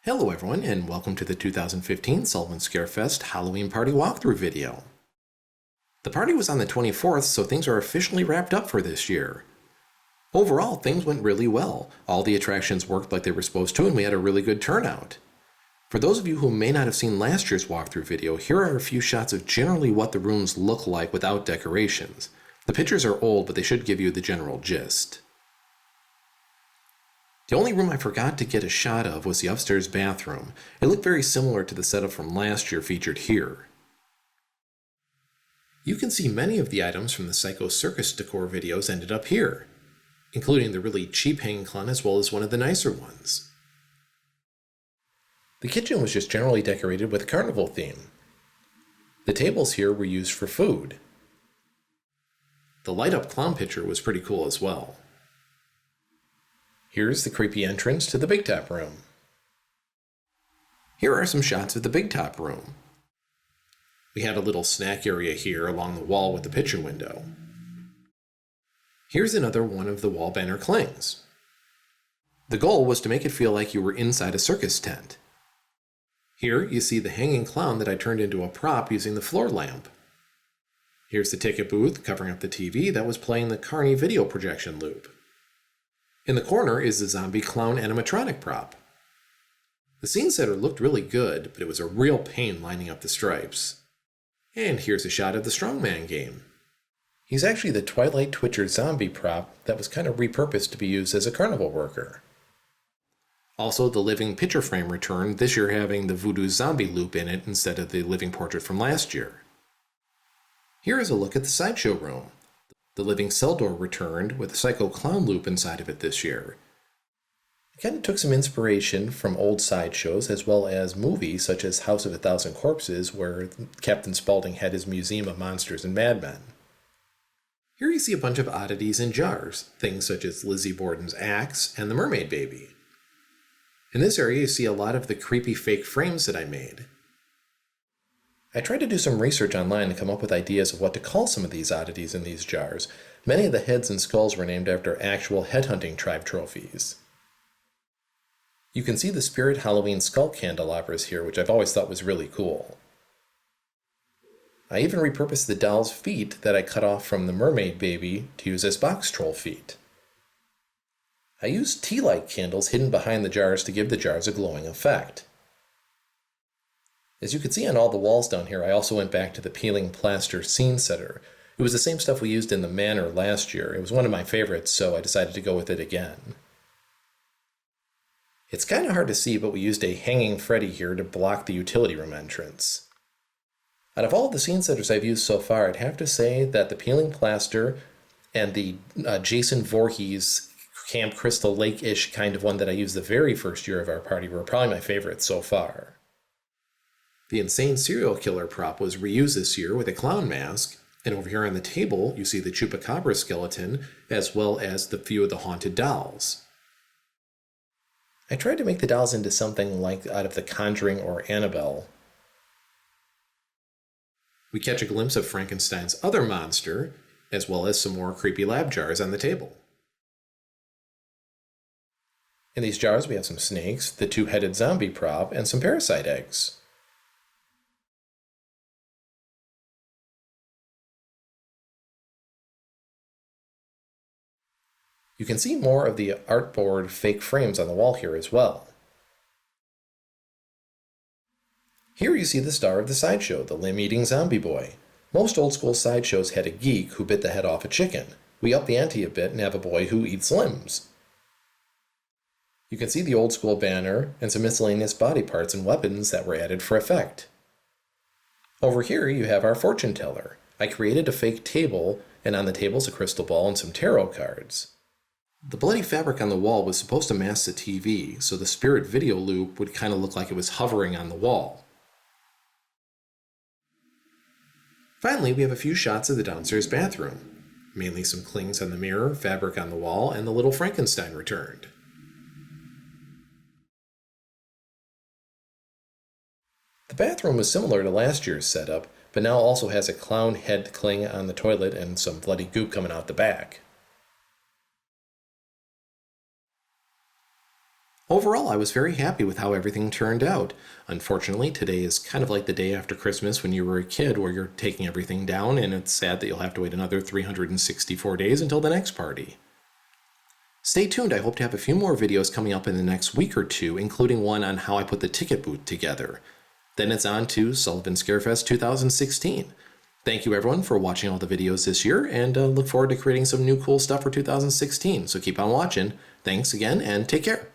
Hello everyone, and welcome to the 2015 Sullivan Scarefest Halloween Party Walkthrough video. The party was on the 24th, so things are officially wrapped up for this year. Overall, things went really well. All the attractions worked like they were supposed to, and we had a really good turnout. For those of you who may not have seen last year's walkthrough video, here are a few shots of generally what the rooms look like without decorations. The pictures are old, but they should give you the general gist. The only room I forgot to get a shot of was the upstairs bathroom. It looked very similar to the setup from last year featured here. You can see many of the items from the Psycho Circus decor videos ended up here, including the really cheap hanging clown as well as one of the nicer ones. The kitchen was just generally decorated with a carnival theme. The tables here were used for food. The light-up clown picture was pretty cool as well. Here's the creepy entrance to the Big Top room. Here are some shots of the Big Top room. We had a little snack area here along the wall with the picture window. Here's another one of the wall banner clings. The goal was to make it feel like you were inside a circus tent. Here you see the hanging clown that I turned into a prop using the floor lamp. Here's the ticket booth covering up the TV that was playing the Carney video projection loop. In the corner is the zombie clown animatronic prop. The scene setter looked really good, but it was a real pain lining up the stripes. And here's a shot of the strongman game. He's actually the Twilight Twitcher zombie prop that was kind of repurposed to be used as a carnival worker. Also, the living picture frame returned, this year having the voodoo zombie loop in it instead of the living portrait from last year. Here is a look at the sideshow room. The living cell door returned with a psycho clown loop inside of it this year. I kind of took some inspiration from old sideshows as well as movies such as House of a Thousand Corpses, where Captain Spaulding had his museum of monsters and madmen. Here you see a bunch of oddities in jars, things such as Lizzie Borden's axe and the mermaid baby. In this area you see a lot of the creepy fake frames that I made. I tried to do some research online to come up with ideas of what to call some of these oddities in these jars. Many of the heads and skulls were named after actual headhunting tribe trophies. You can see the Spirit Halloween skull candelabras here, which I've always thought was really cool. I even repurposed the doll's feet that I cut off from the mermaid baby to use as box troll feet. I used tea light candles hidden behind the jars to give the jars a glowing effect. As you can see on all the walls down here, I also went back to the peeling plaster scene setter. It was the same stuff we used in the Manor last year. It was one of my favorites, so I decided to go with it again. It's kind of hard to see, but we used a hanging Freddy here to block the utility room entrance. Out of all of the scene setters I've used so far, I'd have to say that the peeling plaster and the Jason Voorhees Camp Crystal Lake-ish kind of one that I used the very first year of our party were probably my favorites so far. The insane serial killer prop was reused this year with a clown mask, and over here on the table you see the chupacabra skeleton as well as the few of the haunted dolls. I tried to make the dolls into something like out of The Conjuring or Annabelle. We catch a glimpse of Frankenstein's other monster, as well as some more creepy lab jars on the table. In these jars we have some snakes, the two-headed zombie prop, and some parasite eggs. You can see more of the artboard fake frames on the wall here as well. Here you see the star of the sideshow, the limb-eating zombie boy. Most old-school sideshows had a geek who bit the head off a chicken. We up the ante a bit and have a boy who eats limbs. You can see the old-school banner and some miscellaneous body parts and weapons that were added for effect. Over here you have our fortune teller. I created a fake table, and on the table is a crystal ball and some tarot cards. The bloody fabric on the wall was supposed to mask the TV, so the spirit video loop would kind of look like it was hovering on the wall. Finally, we have a few shots of the downstairs bathroom. Mainly some clings on the mirror, fabric on the wall, and the little Frankenstein returned. The bathroom was similar to last year's setup, but now also has a clown head cling on the toilet and some bloody goop coming out the back. Overall, I was very happy with how everything turned out. Unfortunately, today is kind of like the day after Christmas when you were a kid, where you're taking everything down, and it's sad that you'll have to wait another 364 days until the next party. Stay tuned, I hope to have a few more videos coming up in the next week or two, including one on how I put the ticket booth together. Then it's on to Sullivan Scarefest 2016. Thank you everyone for watching all the videos this year, and look forward to creating some new cool stuff for 2016, so keep on watching. Thanks again, and take care.